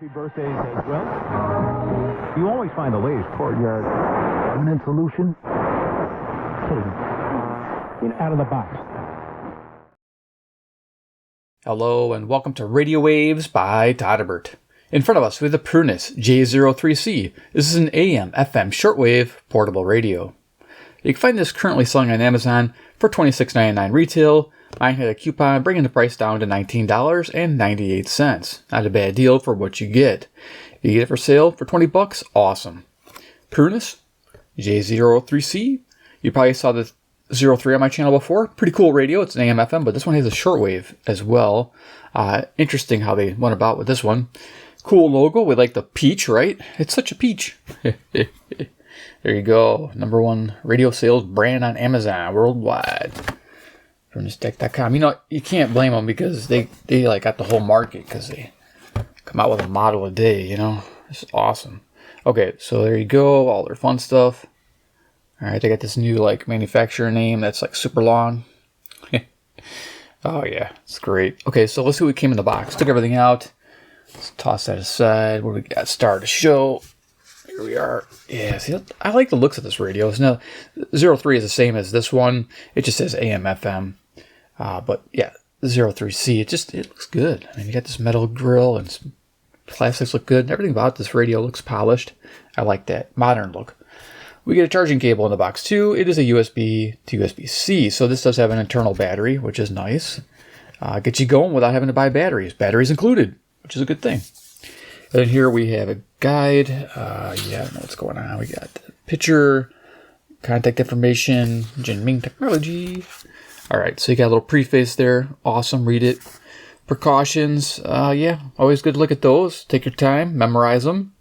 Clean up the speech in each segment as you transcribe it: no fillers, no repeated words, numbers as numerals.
Happy birthdays as well. You always find the latest courtyard permanent solution. Out of the box. Hello and welcome to Radio Waves by todderbert. In front of us we have the Prunus J-03C. This is an AM/FM shortwave portable radio. You can find this currently selling on Amazon for $26.99 retail. Mine had a coupon bringing the price down to $19.98. Not a bad deal for what you get. If you get it for sale for $20, awesome. Prunus J-03C. You probably saw the 03 on my channel before. Pretty cool radio. It's an AM/FM, but this one has a shortwave as well. Interesting how they went about with this one. Cool logo. We like the peach, right? It's such a peach. There you go. #1 radio sales brand on Amazon worldwide. PrunusTech.com. You know, you can't blame them because they like got the whole market because they come out with a model a day, you know. It's awesome. Okay, so there you go. All their fun stuff. All right, they got this new like manufacturer name that's like super long. Oh yeah, it's great. Okay, so let's see what came in the box. Took everything out. Let's toss that aside. What do we got? Start the show. Here we are. Yeah, see, I like the looks of this radio. It's now 03 is the same as this one. It just says AM/FM. But yeah, 03C. It looks good. I mean, you got this metal grill and some plastics look good. Everything about this radio looks polished. I like that modern look. We get a charging cable in the box too. It is a USB to USB-C, so this does have an internal battery, which is nice. Gets you going without having to buy batteries. Batteries included, which is a good thing. And then here we have a guide. Yeah, I don't know what's going on. We got the picture, contact information, Jinming Technology. All right, so you got a little preface there. Awesome, read it. Precautions, yeah, always good to look at those. Take your time, memorize them.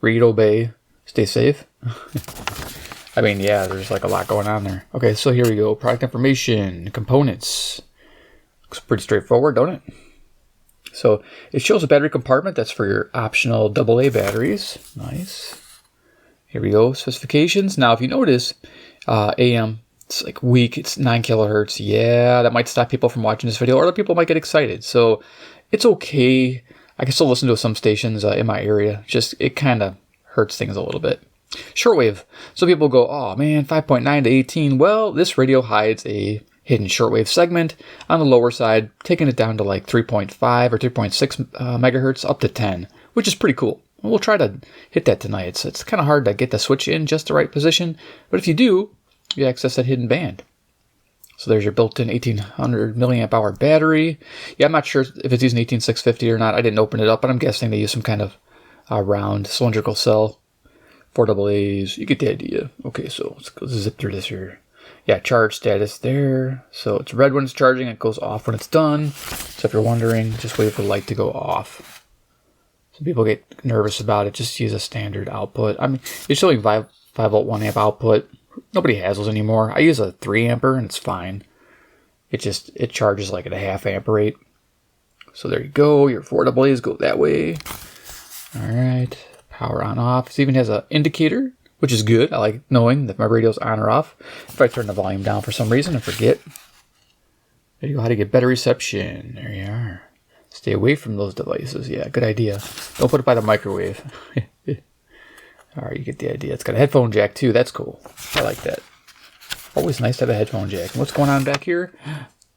Read, obey, stay safe. I mean, yeah, there's like a lot going on there. Okay, so here we go. Product information, components. Looks pretty straightforward, don't it? So it shows a battery compartment. That's for your optional AA batteries. Nice. Here we go. Specifications. Now, if you notice, AM, it's like weak. It's 9 kilohertz. Yeah, that might stop people from watching this video. Or other people might get excited. So it's okay. I can still listen to some stations in my area. Just it kind of hurts things a little bit. Shortwave. So people go, oh man, 5.9 to 18. Well, this radio hides a hidden shortwave segment on the lower side, taking it down to like 3.5 or 3.6 megahertz up to 10, which is pretty cool. We'll try to hit that tonight. It's kind of hard to get the switch in just the right position, but if you do, you access that hidden band. So there's your built-in 1800 milliamp hour battery. Yeah, I'm not sure if it's using 18650 or not. I didn't open it up, but I'm guessing they use some kind of round cylindrical cell. 4 AA's, you get the idea. Okay, so let's go zip through this here. Yeah, charge status there. So it's red when it's charging, it goes off when it's done. So if you're wondering, just wait for the light to go off. Some people get nervous about it, just use a standard output. I mean, it's showing 5 volt 1 amp output. Nobody has those anymore. I use a 3 ampere and it's fine. It charges like at a half amp rate. So there you go, your 4 AA's go that way. All right. Power on off. It even has an indicator, which is good. I like knowing that my radio's on or off. If I turn the volume down for some reason and forget. There you go. How to get better reception. There you are. Stay away from those devices. Yeah, good idea. Don't put it by the microwave. All right, you get the idea. It's got a headphone jack too. That's cool. I like that. Always nice to have a headphone jack. And what's going on back here?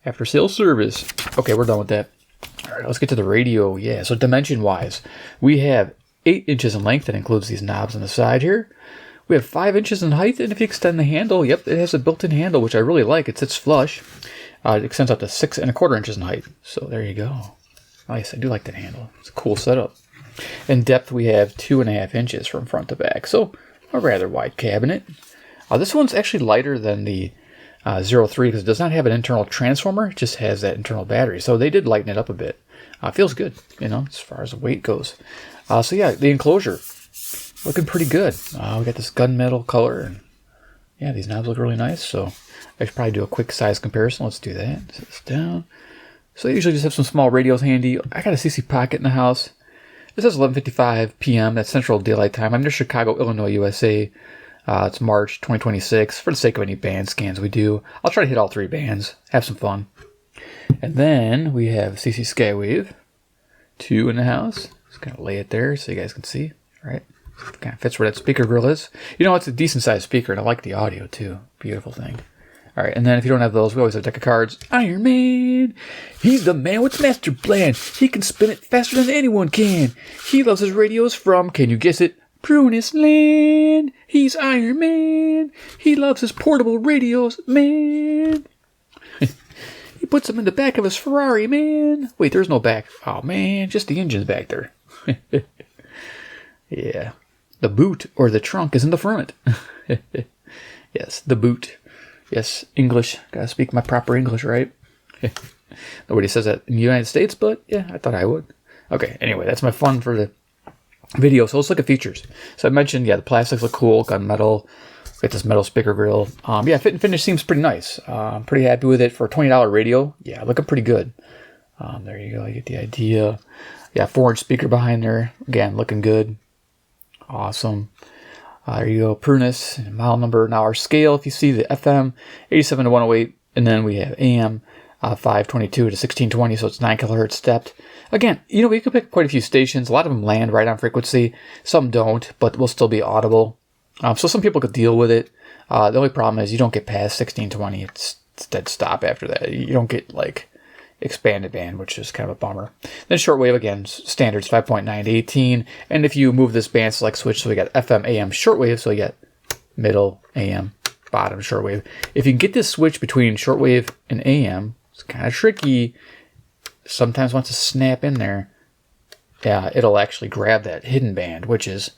After sales service. Okay, we're done with that. All right, let's get to the radio. Yeah, so dimension-wise, we have 8 inches in length. That includes these knobs on the side here. We have 5 inches in height, and if you extend the handle, yep, it has a built-in handle, which I really like. It sits flush. It extends up to 6¼ inches in height. So there you go. Nice. I do like that handle. It's a cool setup. In depth, we have 2.5 inches from front to back. So a rather wide cabinet. This one's actually lighter than the 03 because it does not have an internal transformer. It just has that internal battery. So they did lighten it up a bit. Feels good, you know, as far as the weight goes. So yeah, the enclosure, looking pretty good. We got this gunmetal color. And yeah, these knobs look really nice. So I should probably do a quick size comparison. Let's do that. Set this down. So I usually just have some small radios handy. I got a CC Pocket in the house. This is 11:55 p.m. That's Central Daylight Time. I'm near Chicago, Illinois, USA. It's March 2026. For the sake of any band scans we do, I'll try to hit all 3 bands. Have some fun. And then we have CC Skywave 2 in the house. Just kind of lay it there so you guys can see. All right. Kind of fits where that speaker grill is. You know, it's a decent sized speaker, and I like the audio too. Beautiful thing. All right, and then if you don't have those, we always have a deck of cards. Iron Man, he's the man with master plan. He can spin it faster than anyone can. He loves his radios from, can you guess it, Prunus Land. He's Iron Man. He loves his portable radios, man. He puts them in the back of his Ferrari, man. Wait, there's no back. Oh, man, just the engine's back there. Yeah. The boot or the trunk is in the front. Yes, the boot. Yes, English. Gotta speak my proper English, right? Nobody says that in the United States, but yeah, I thought I would. Okay, anyway, that's my fun for the video. So let's look at features. So I mentioned, yeah, the plastics look cool. Got metal. Got this metal speaker grill. Yeah, fit and finish seems pretty nice. I'm pretty happy with it for a $20 radio. Yeah, looking pretty good. There you go. You get the idea. Yeah, 4-inch speaker behind there. Again, looking good. Awesome. There you go, Prunus, model number. Now our scale, if you see the FM, 87 to 108, and then we have AM, 522 to 1620, so it's 9 kilohertz stepped. Again, you know, we could pick quite a few stations. A lot of them land right on frequency. Some don't, but will still be audible. So some people could deal with it. The only problem is you don't get past 1620. It's dead stop after that. You don't get, like, expanded band, which is kind of a bummer. Then shortwave, again, standards 5.9 to 18. And if you move this band select switch, so we got FM, AM, shortwave, so you got middle, AM, bottom, shortwave. If you can get this switch between shortwave and AM, it's kind of tricky. Sometimes once it snap in there, yeah, it'll actually grab that hidden band, which is,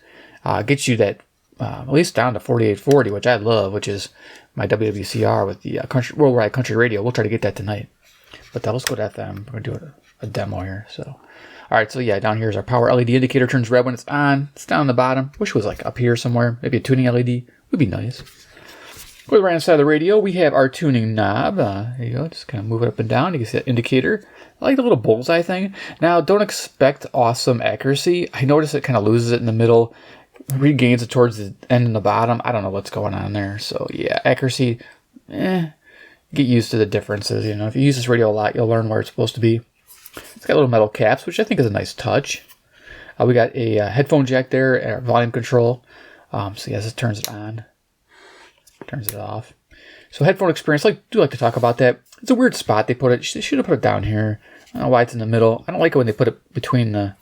gets you that, at least down to 4840, which I love, which is my WWCR with the worldwide country radio. We'll try to get that tonight. But let's go to FM. We're going to do a demo here. So, all right. So yeah, down here is our power LED indicator. Turns red when it's on. It's down on the bottom. Wish it was like up here somewhere. Maybe a tuning LED would be nice. Over the right hand side of the radio, we have our tuning knob. There you go. Just kind of move it up and down. You can see that indicator. I like the little bullseye thing. Now, don't expect awesome accuracy. I notice it kind of loses it in the middle, regains it towards the end and the bottom. I don't know what's going on there. So yeah, accuracy, get used to the differences. You know, if you use this radio a lot, you'll learn where it's supposed to be. It's got little metal caps, which I think is a nice touch. We got a headphone jack there and our volume control. So yes, it turns it on, turns it off. So headphone experience, I do like to talk about that. It's a weird spot they put it. They should have put it down here. I don't know why it's in the middle. I don't like it when they put it between the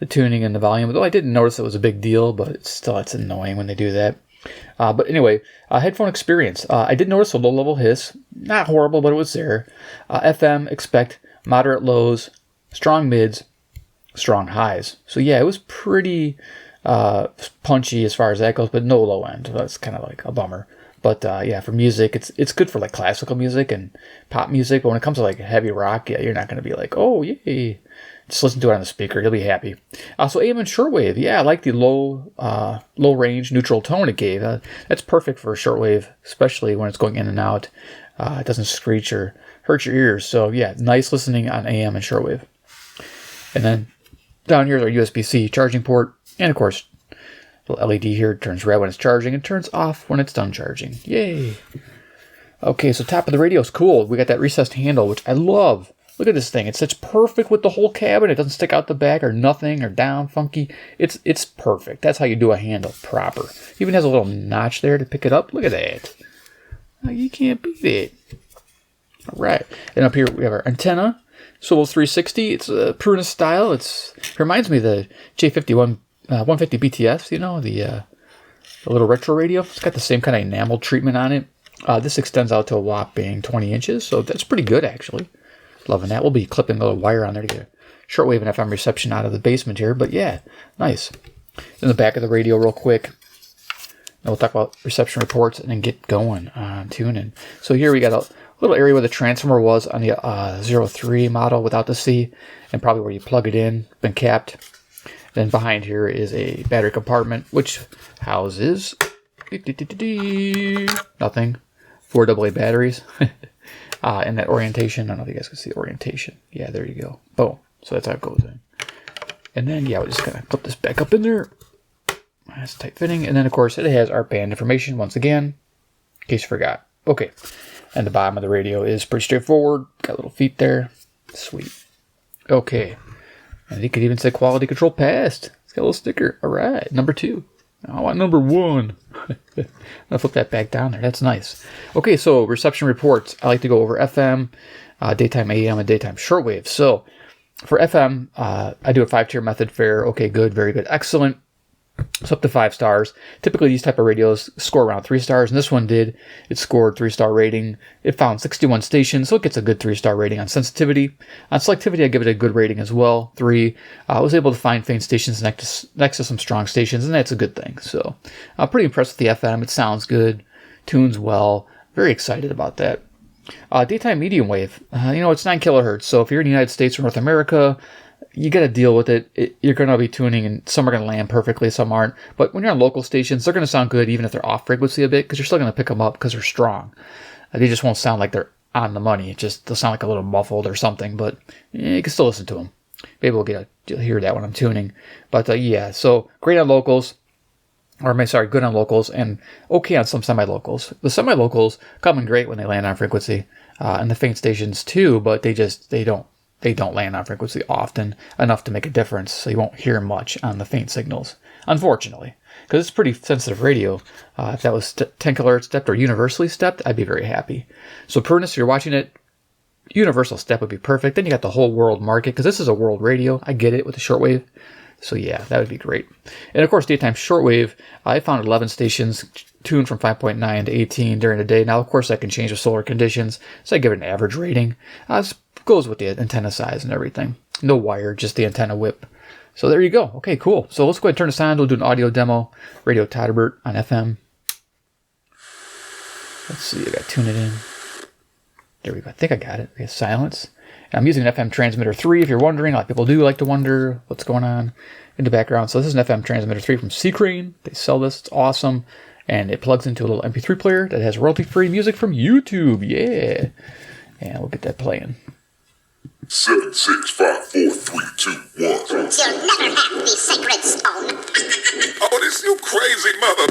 tuning and the volume. Though I didn't notice it was a big deal, but it's annoying when they do that. But anyway, headphone experience. I did notice a low-level hiss. Not horrible, but it was there. FM, expect moderate lows, strong mids, strong highs. So yeah, it was pretty punchy as far as that goes, but no low end. So that's kind of like a bummer. But yeah, for music, it's good for like classical music and pop music. But when it comes to like heavy rock, yeah, you're not going to be like, oh, yay. Just listen to it on the speaker. You'll be happy. So AM and shortwave. Yeah, I like the low range neutral tone it gave. That's perfect for shortwave, especially when it's going in and out. It doesn't screech or hurt your ears. So yeah, nice listening on AM and shortwave. And then down here is our USB-C charging port. And of course, the LED here turns red when it's charging and turns off when it's done charging. Yay. Okay, so top of the radio is cool. We got that recessed handle, which I love. Look at this thing. It sits perfect with the whole cabin. It doesn't stick out the back or nothing or down funky. It's perfect. That's how you do a handle proper. Even has a little notch there to pick it up. Look at that. You can't beat it. All right. And up here we have our antenna. Swivel 360. It's a Prunus style. It reminds me of the J51 150 BTS, you know, the little retro radio. It's got the same kind of enamel treatment on it. This extends out to a whopping 20 inches, so that's pretty good, actually. Loving that. We'll be clipping a little wire on there to get a shortwave and FM reception out of the basement here, but yeah, nice. In the back of the radio real quick. Then we'll talk about reception reports and then get going on tuning. So here we got a little area where the transformer was on the 03 model without the C, and probably where you plug it in, been capped. Then behind here is a battery compartment, which houses nothing, 4 AA batteries. In that orientation, I don't know if you guys can see the orientation. Yeah, there you go. Boom. So that's how it goes in. And then, yeah, we're just going to clip this back up in there. That's tight fitting. And then, of course, it has our band information once again, in case you forgot. Okay. And the bottom of the radio is pretty straightforward. Got little feet there. Sweet. Okay. And you could even say quality control passed. It's got a little sticker. All right, number 2. I want number 1. I'll flip that back down there. That's nice. Okay, so reception reports. I like to go over FM, daytime AM, and daytime shortwave. So for FM, I do a 5-tier method: fair, okay, good, very good, excellent. So up to 5 stars. Typically, these type of radios score around 3 stars, and this one did. It scored 3-star rating. It found 61 stations, so it gets a good 3-star rating on sensitivity. On selectivity, I give it a good rating as well, 3. I was able to find faint stations next to some strong stations, and that's a good thing. So I'm pretty impressed with the FM. It sounds good, tunes well. Very excited about that. Daytime medium wave. It's 9 kilohertz, so if you're in the United States or North America, you got to deal with it. You're going to be tuning, and some are going to land perfectly, some aren't. But when you're on local stations, they're going to sound good even if they're off frequency a bit, because you're still going to pick them up because they're strong. They just won't sound like they're on the money. They'll sound like a little muffled or something, but you can still listen to them. Maybe you'll hear that when I'm tuning. But so great on locals. Good on locals and okay on some semi-locals. The semi-locals come in great when they land on frequency, and the faint stations too, but they don't land on frequency often enough to make a difference, so you won't hear much on the faint signals, unfortunately, because it's pretty sensitive radio. If that was 10 kilohertz stepped or universally stepped, I'd be very happy. So Prunus, if you're watching it, universal step would be perfect. Then you got the whole world market, because this is a world radio. I get it with the shortwave. So yeah, that would be great. And of course, daytime shortwave, I found 11 stations tuned from 5.9 to 18 during the day. Now, of course, I can change the solar conditions, so I give it an average rating. This goes with the antenna size and everything. No wire, just the antenna whip. So there you go. Okay, cool. So let's go ahead and turn this on. We'll do an audio demo. Radio todderbert on FM. Let's see, I got to tune it in. There we go. I think I got it. Okay, silence. I'm using an FM transmitter 3, if you're wondering. A lot of people do like to wonder what's going on in the background. So this is an FM transmitter 3 from C-Crane. They sell this. It's awesome. And it plugs into a little MP3 player that has royalty-free music from YouTube. Yeah. And we'll get that playing. 7, 6, 5, 4, 3, 2, 1. You'll never have the sacred stone. Oh, this you crazy mother.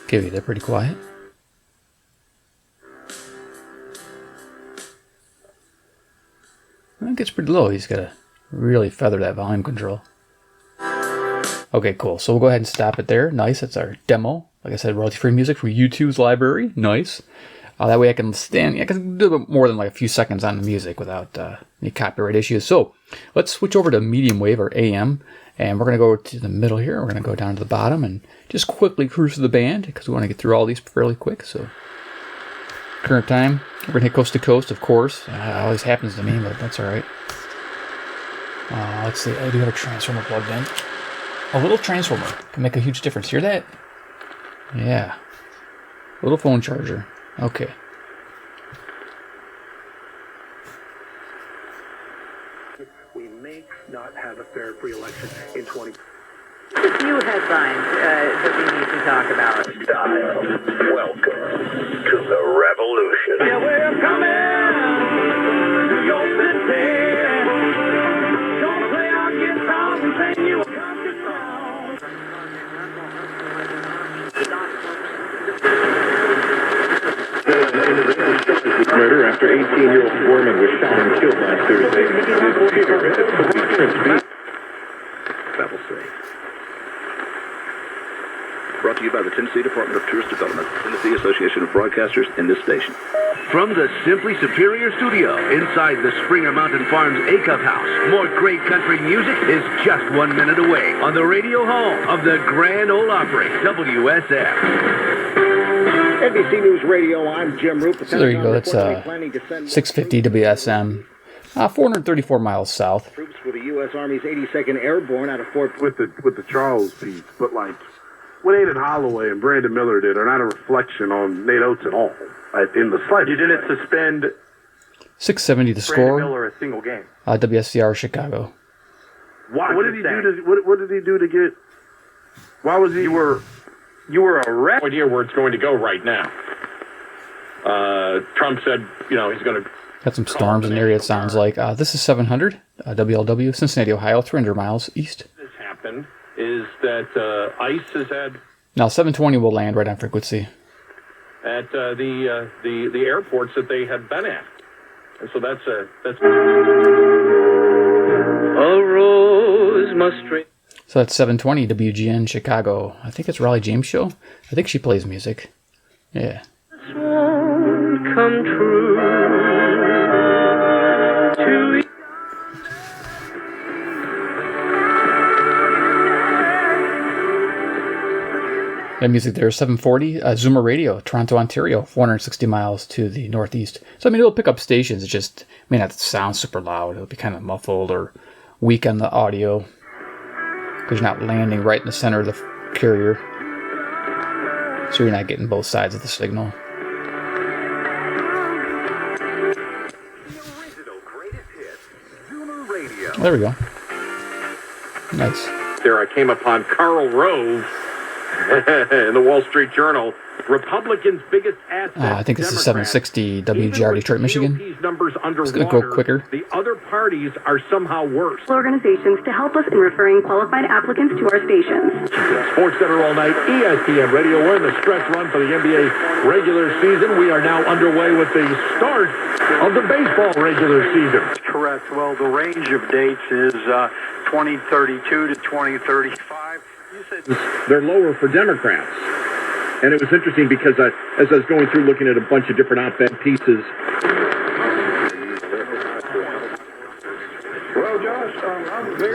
Okay, they're pretty quiet. It gets pretty low. He's got to really feather that volume control. Okay, cool. So we'll go ahead and stop it there. Nice. That's our demo. Like I said, royalty-free music from YouTube's library. Nice. That way I can I can do a bit more than like a few seconds on the music without any copyright issues. So let's switch over to medium wave or AM. And we're going to go to the middle here. We're going to go down to the bottom and just quickly cruise through the band because we want to get through all these fairly quick. So current time, we're going to hit coast to coast, of course. Always happens to me, but that's all right. Let's see. I do have a transformer plugged in. A little transformer can make a huge difference. Hear that? Yeah. Little phone charger. Okay. We may not have a fair free election in 20. A few headlines that we need to talk about. Welcome to the revolution. Yeah, we're coming to your city. Don't play our guitars and sing you a country song. Murder after 18-year-old woman was shot and killed last Thursday. Level 3. Brought to you by the Tennessee Department of Tourist Development, Tennessee Association of Broadcasters, and this station. From the Simply Superior Studio, inside the Springer Mountain Farms Acuff House, more great country music is just 1 minute away on the radio home of the Grand Ole Opry, WSF. NBC News Radio, I'm Jim Roop. So there you go. That's 650 WSM, 434 miles south. Troops for the U.S. Army's 82nd Airborne out of Fort with the Charles piece, but like what Aiden Holloway and Brandon Miller did are not a reflection on Nate Oates at all. In the slightest. You didn't suspend 670 the Brandon score. Miller a single game. WSCR Chicago. What did he do to? What did he do to get? Why was he? You were arrested. Idea where it's going to go right now. Trump said, he's going to. Got some storms in the area. It sounds like this is 700 WLW, Cincinnati, Ohio, 300 miles east. What has happened is that ICE has had. Now 720 will land right on frequency. At the airports that they had been at, and so that's. A rose must rain. So that's 720 WGN Chicago. I think it's Raleigh James show. I think she plays music. Yeah. This won't come true. To That music there, 740, Zoomer Radio, Toronto, Ontario, 460 miles to the northeast. So, I mean, it'll pick up stations. It just may not sound super loud. It'll be kind of muffled or weak on the audio because you're not landing right in the center of the carrier. So you're not getting both sides of the signal. There we go. Nice. There I came upon Karl Rove in the Wall Street Journal. Republicans' biggest asset. I think this is 760 WGR Detroit, Michigan. It's going to go quicker. The other parties are somehow worse. Organizations to help us in referring qualified applicants to our stations. Sports Center all night, ESPN Radio. We're in the stretch run for the NBA regular season. We are now underway with the start of the baseball regular season. Correct. Well, the range of dates is 2032 to 2035. You said they're lower for Democrats. And it was interesting because as I was going through looking at a bunch of different op-ed pieces.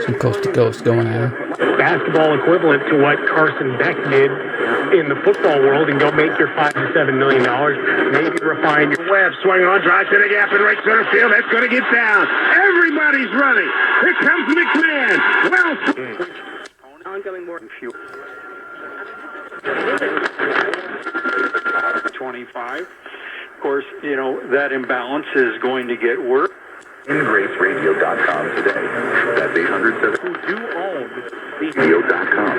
Some coast to coast going on. Basketball equivalent to what Carson Beck did in the football world and go make your $5 to $7 million. Maybe refine your Webb swung on, drive to the gap in right center field. That's going to get down. Everybody's running. Here comes McMahon. Well, oncoming more than few. 25. Of course, that imbalance is going to get worse. InGraceRadio.com today. That's 807. Who do own Radio.com.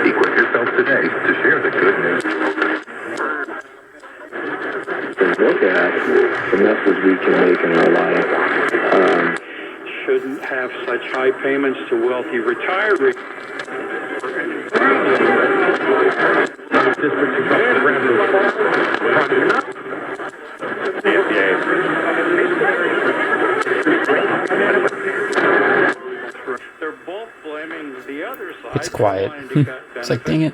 Equip yourself today to share the good news. Look at the messes we can make in our life. Shouldn't have such high payments to wealthy retirees. They're both blaming the other side. It's quiet. It's like, dang it.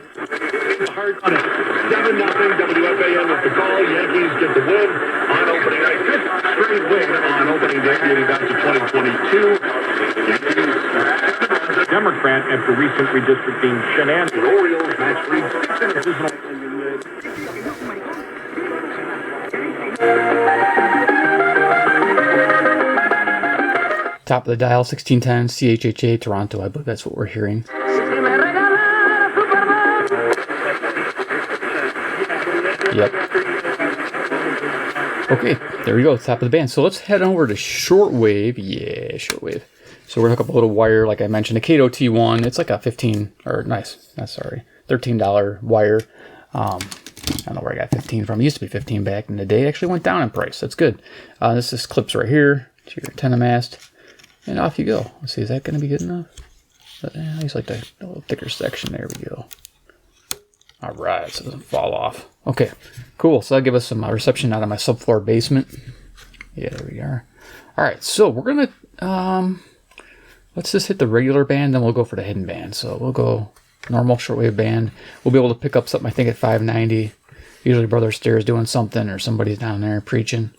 Hard on it. 7-0 WFAN is the call. Yankees get the win on opening night. 5th straight win on opening day, dating back to 2022. Yankees, Democrat after recent redistricting shenanigans. The Orioles match lead 6 in a divisional. Top of the dial, 1610 CHHA Toronto. I believe that's what we're hearing. Yep. Okay, there we go. Top of the band. So let's head over to Shortwave. Yeah, Shortwave. So we're gonna hook up a little wire, like I mentioned, a Kato T1. It's like a $13 wire. I don't know where I got 15 from. It used to be 15 back in the day. It actually went down in price. That's good. This clips right here to your antenna mast. And off you go. Let's see, is that going to be good enough? I just like a little thicker section. There we go. All right, so it doesn't fall off. Okay, cool. So that'll give us some reception out of my subfloor basement. Yeah, there we are. All right, so we're going to, let's just hit the regular band, then we'll go for the hidden band. So we'll go normal shortwave band. We'll be able to pick up something, I think, at 590. Usually Brother Stairs doing something or somebody's down there preaching.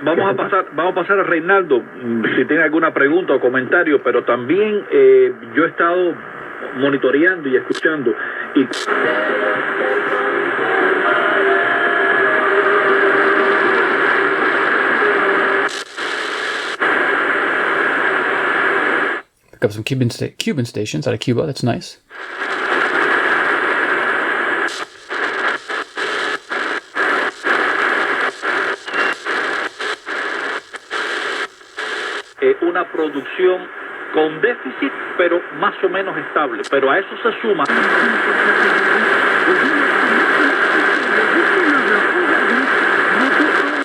Vamos a pasar a Reinaldo si tiene alguna pregunta o comentario, pero también yo he estado monitoreando y escuchando y pick up some Cuban stations out of Cuba. That's nice. una producción con déficit, pero más o menos estable. Pero a eso se suma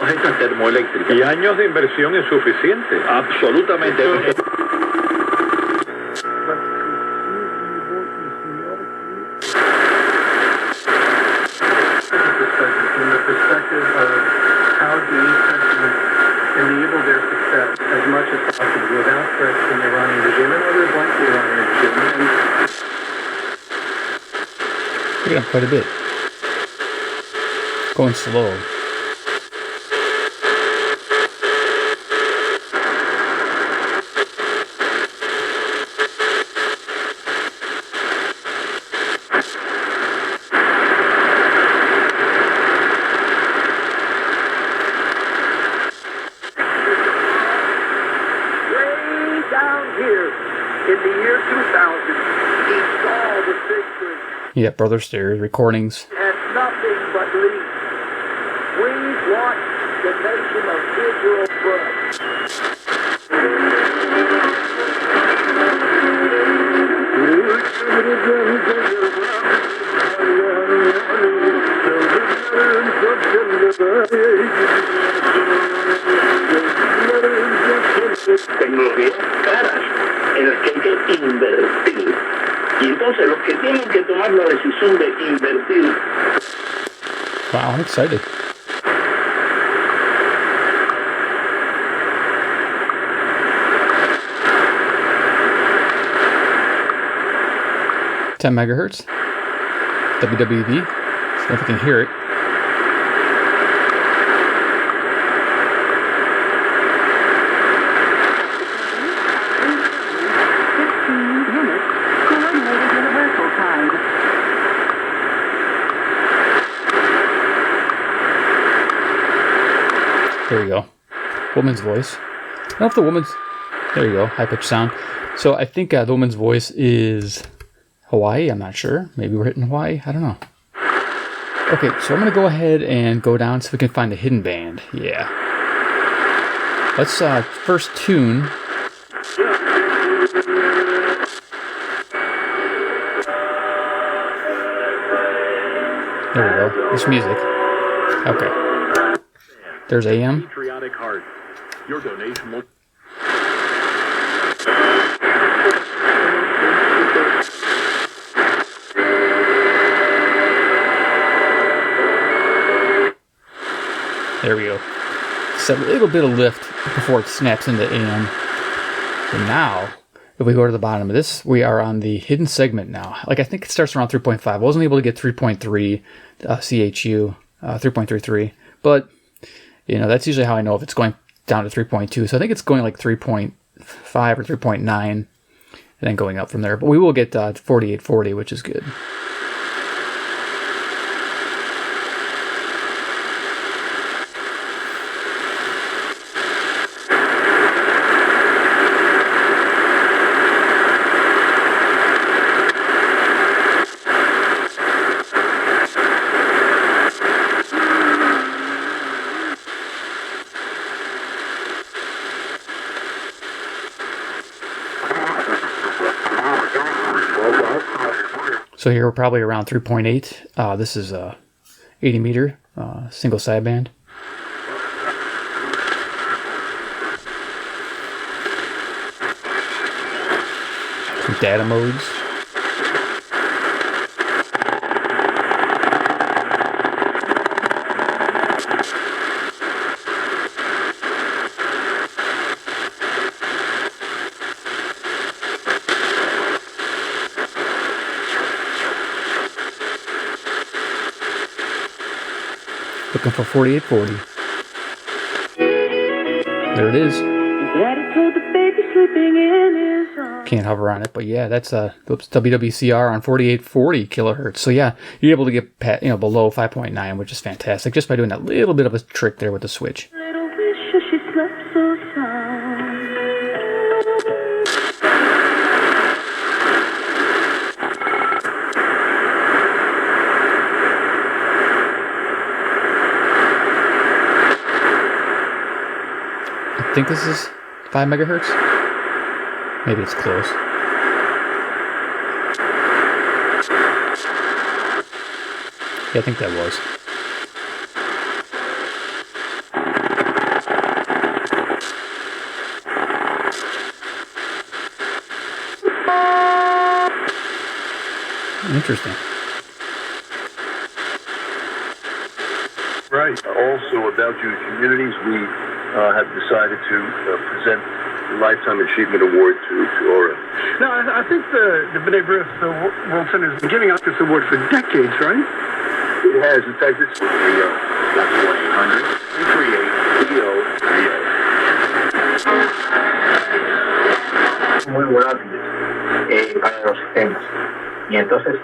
esta termoeléctrica. Y años de inversión insuficiente. Absolutamente. enable their success as much as possible without threats from the Iranian regime and others like the Iranian regime. Yeah, quite a bit. Going slow. Yeah, Brother Stairs recordings. And nothing but leads. We want the nation of Israel first. Tecnologías caras en las que hay que invertir. Y entonces los que tienen que tomar la decisión de invertir. Wow, I'm excited. $10 megahertz. WWV. See if I can hear it. There you go. Woman's voice. I don't know if the woman's... There you go. High-pitched sound. So I think the woman's voice is Hawaii. I'm not sure. Maybe we're hitting Hawaii. I don't know. Okay, so I'm going to go ahead and go down so we can find a hidden band. Yeah. Let's first tune... There we go. This music. Okay. There's AM. Patriotic Heart. Your donation will... There we go. Just a little bit of lift before it snaps into AM. And now, if we go to the bottom of this, we are on the hidden segment now. Like, I think it starts around 3.5. I wasn't able to get 3.3 CHU, 3.33. But, you know, that's usually how I know if it's going down to 3.2. So I think it's going like 3.5 or 3.9 and then going up from there. But we will get 4840, which is good. So here we're probably around 3.8. This is a 80 meter single sideband. Some data modes. Looking for 4840. There it is. Can't hover on it, but yeah, that's WWCR on 4840 kilohertz. So yeah, you're able to get below 5.9, which is fantastic, just by doing that little bit of a trick there with the switch. I think this is 5 megahertz. Maybe it's close. Yeah, I think that was. Interesting. Right. Also about Jewish communities, we have decided to present the Lifetime Achievement Award to Ora. No, I think the B'nai B'rith World Center has been giving out this award for decades, right? It has. In fact, it's 1-800-338-EO. Muy volátiles para los sistemas. Y entonces,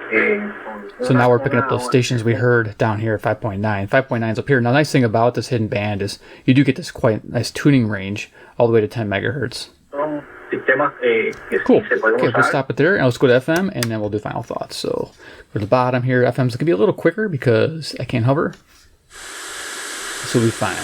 so now we're picking up those stations we heard down here at 5.9. 5.9 is up here. Now, the nice thing about this hidden band is you do get this quite nice tuning range all the way to 10 megahertz. Cool. Okay, we'll stop it there, and let's go to FM, and then we'll do final thoughts. So, for the bottom here, FM's going to be a little quicker because I can't hover. This will be fine.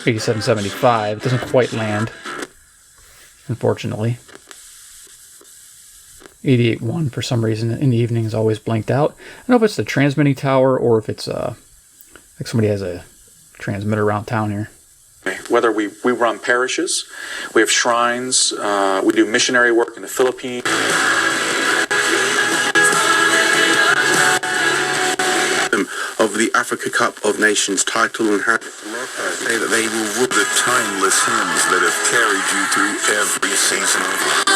$87.75. It doesn't quite land, unfortunately. 88.1 for some reason in the evening is always blanked out. I don't know if it's the transmitting tower or if it's like somebody has a transmitter around town here. Whether we run parishes, we have shrines, we do missionary work in the Philippines. Of the Africa Cup of Nations title and say that they will rule the timeless hymns that have carried you through every season of life.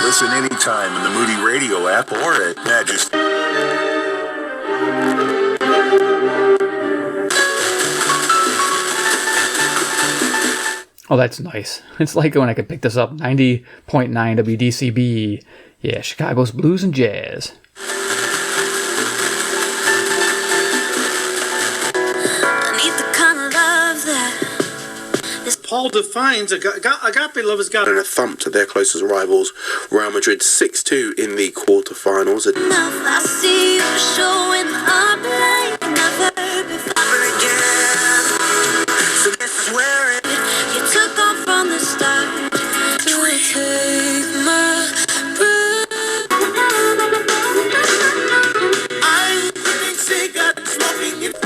Listen anytime in the Moody Radio app or at Majesty. Oh, that's nice. It's like when I could pick this up. 90.9 WDCB. Yeah, Chicago's blues and jazz. Paul defines agape love as God. And a thump to their closest rivals, Real Madrid 6-2 in the quarterfinals. I see you showing up like never before. So this is where you took off from the start to take my breath. I'm smoking it.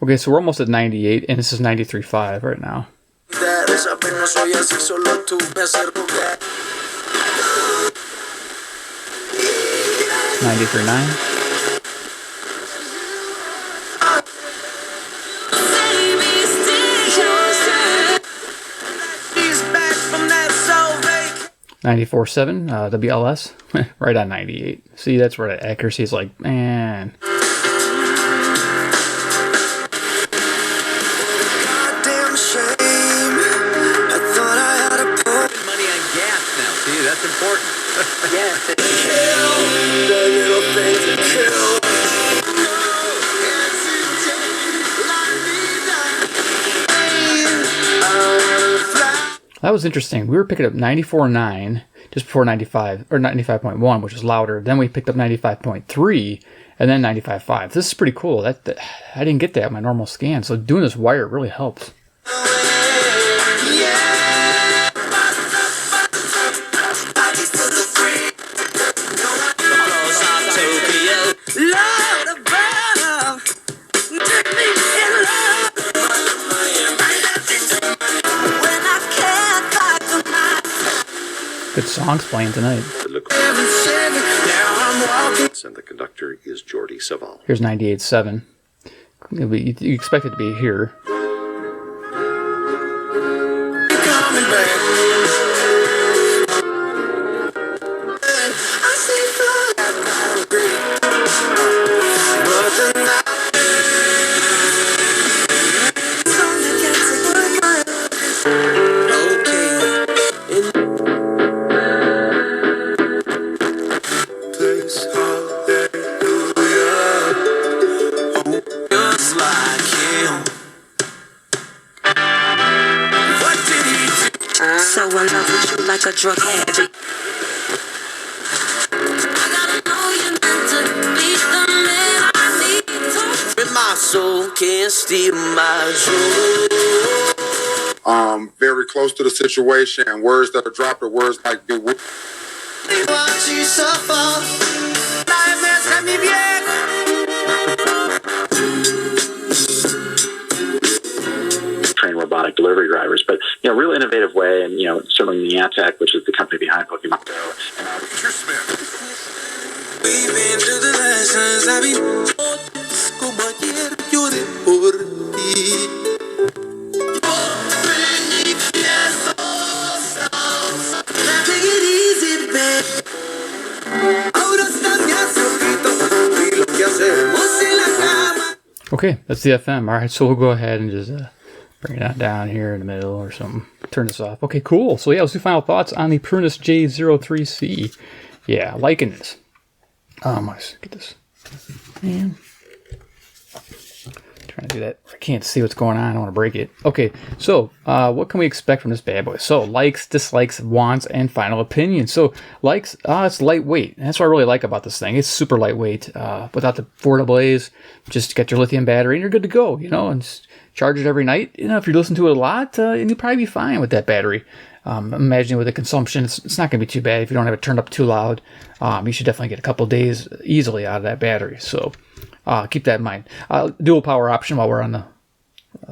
Okay, so we're almost at 98, and this is 93.5 right now. 93.9. $94.7 WLS, right on 98. See, that's where the accuracy is like, man. Goddamn shame. I thought I had to put money on gas now. See, that's important. Yes. Kill the little things that kill. That was interesting. We were picking up 94.9 just before 95, or 95.1, which is louder. Then we picked up 95.3, and then 95.5. This is pretty cool. That I didn't get that on my normal scan, so doing this wire really helps. Good songs playing tonight. And the conductor is Jordi Savall. Here's 98.7. You expect it to be here. So in love with you like a drug addict. My soul can't steal my joy. Very close to the situation, and words that are dropped are words like "be with." Watch you suffer. Train robotic delivery drivers, but real innovative way, and certainly Niantic, which is the company behind Pokemon Go. We've been through the lessons I've been como ayer lloré por ti. Take it easy, babe. Ahora estás ya solito y lo que hacemos en la cama. Okay, that's the FM. All right, so we'll go ahead and just bring it down here in the middle or something. Turn this off. Okay, cool. So yeah, let's do final thoughts on the Prunus J-03C. Yeah, liking this. Let's get this. Man. Trying to do that. I can't see what's going on. I don't want to break it. Okay, so what can we expect from this bad boy? So likes, dislikes, wants, and final opinion. So likes, it's lightweight. That's what I really like about this thing. It's super lightweight. Without the 4 AA's, just get your lithium battery and you're good to go. And just charge it every night. If you listen to it a lot, and you'll probably be fine with that battery. Imagining with the consumption, it's not going to be too bad if you don't have it turned up too loud. You should definitely get a couple days easily out of that battery. So keep that in mind. Dual power option while we're on the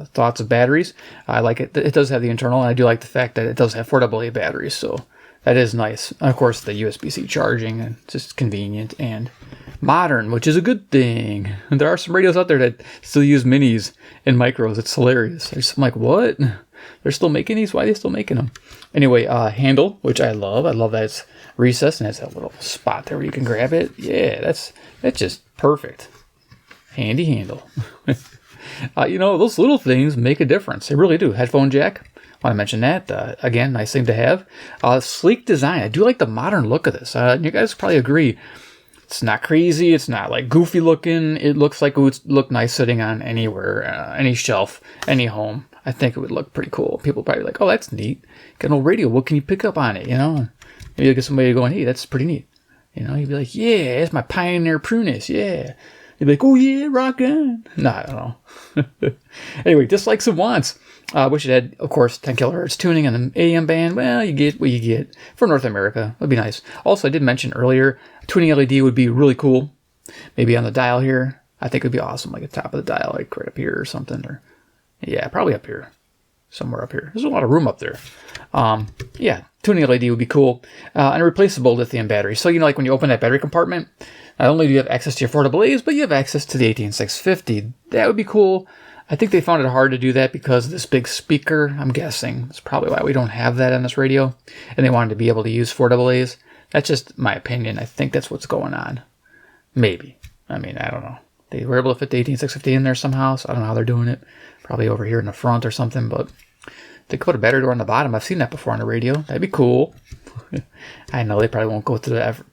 thoughts of batteries. I like it. It does have the internal, and I do like the fact that it does have 4 AA batteries. So that is nice. And of course, the USB-C charging, and just convenient and modern, which is a good thing. And there are some radios out there that still use minis and micros. It's hilarious. I'm like, what? They're still making these? Why are they still making them? Anyway, handle, which I love. I love that it's recessed and has that little spot there where you can grab it. Yeah, that's just perfect. Handy handle. Those little things make a difference. They really do. Headphone jack. I want to mention that. Again, nice thing to have. Sleek design. I do like the modern look of this. You guys probably agree. It's not crazy. It's not like goofy looking. It looks like it would look nice sitting on anywhere, any shelf, any home. I think it would look pretty cool. People probably like, oh, that's neat. Got an old radio. What can you pick up on it? Maybe you get somebody going, hey, that's pretty neat. You'd be like, yeah, it's my Pioneer Prunus. Yeah. You'd be like, oh, yeah, rock on. No, I don't know. Anyway, dislikes and wants. Wish it had, of course, 10 kilohertz tuning and the AM band. Well, you get what you get for North America. That'd be nice. Also, I did mention earlier, tuning LED would be really cool. Maybe on the dial here. I think it would be awesome, like at the top of the dial, like right up here or something. Or yeah, probably up here. Somewhere up here. There's a lot of room up there. Yeah, tuning LED would be cool. And a replaceable lithium battery. So, you know, like when you open that battery compartment, not only do you have access to your affordable A's, but you have access to the 18650. That would be cool. I think they found it hard to do that because of this big speaker, I'm guessing. That's probably why we don't have that on this radio. And they wanted to be able to use 4 AA's. That's just my opinion. I think that's what's going on. Maybe. I mean, I don't know. They were able to fit the 18650 in there somehow, so I don't know how they're doing it. Probably over here in the front or something, but they could put a battery door on the bottom. I've seen that before on the radio. That'd be cool. I know they probably won't go through the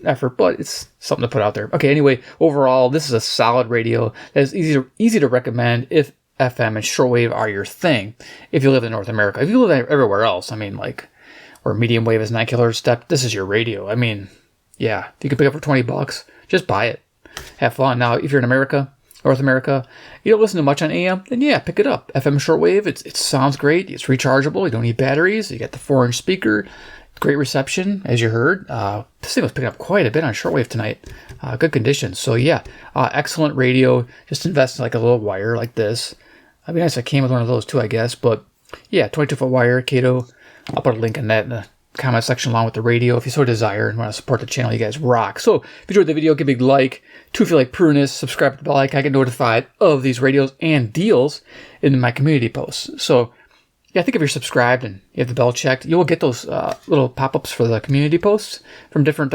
effort, but it's something to put out there. Okay, anyway, overall, this is a solid radio that is easy to recommend if FM and shortwave are your thing. If you live in North America. If you live everywhere else, I mean, like, where medium wave is 9 kHz step, this is your radio. I mean, yeah, if you can pick it up for $20, just buy it. Have fun. Now, if you're in America, North America, you don't listen to much on AM, then yeah, pick it up. FM shortwave, it sounds great. It's rechargeable. You don't need batteries. You got the 4-inch speaker. Great reception, as you heard. This thing was picking up quite a bit on shortwave tonight. Good conditions. So yeah, excellent radio. Just invest in like a little wire like this. It'd be nice if I came with one of those too, I guess. But yeah, 22-foot wire, Kato. I'll put a link in that in the comment section along with the radio if you so desire and want to support the channel. You guys rock. So if you enjoyed the video, give a big like. 2, if you like Prunus, subscribe to the bell icon. Get notified of these radios and deals in my community posts. So yeah, I think if you're subscribed and you have the bell checked, you will get those little pop-ups for the community posts from different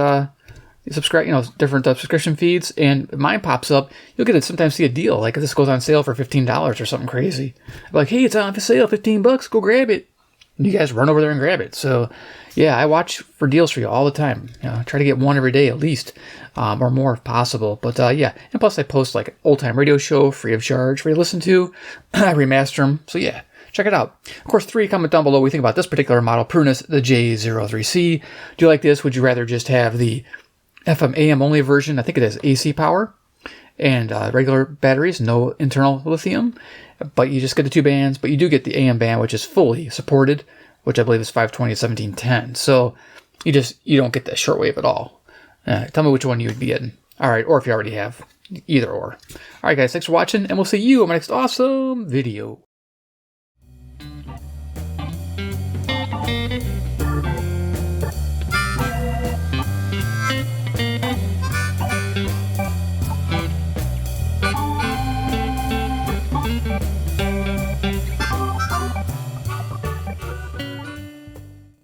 different subscription feeds. And if mine pops up, you'll get to sometimes see a deal. Like if this goes on sale for $15 or something crazy. I'm like, hey, it's on for sale, $15. Go grab it. And you guys run over there and grab it. So yeah, I watch for deals for you all the time. You know, try to get one every day at least, or more if possible. But yeah, and plus I post like an old-time radio show free of charge for you to listen to. I remaster them. So yeah. Check it out. Of course, 3, comment down below what you think about this particular model, Prunus, the J-03C. Do you like this? Would you rather just have the FM AM only version? I think it has AC power and regular batteries, no internal lithium. But you just get the 2 bands, but you do get the AM band, which is fully supported, which I believe is 520 and 1710. So you don't get the shortwave at all. Tell me which one you would be getting. All right, or if you already have, either or. All right, guys, thanks for watching, and we'll see you in my next awesome video.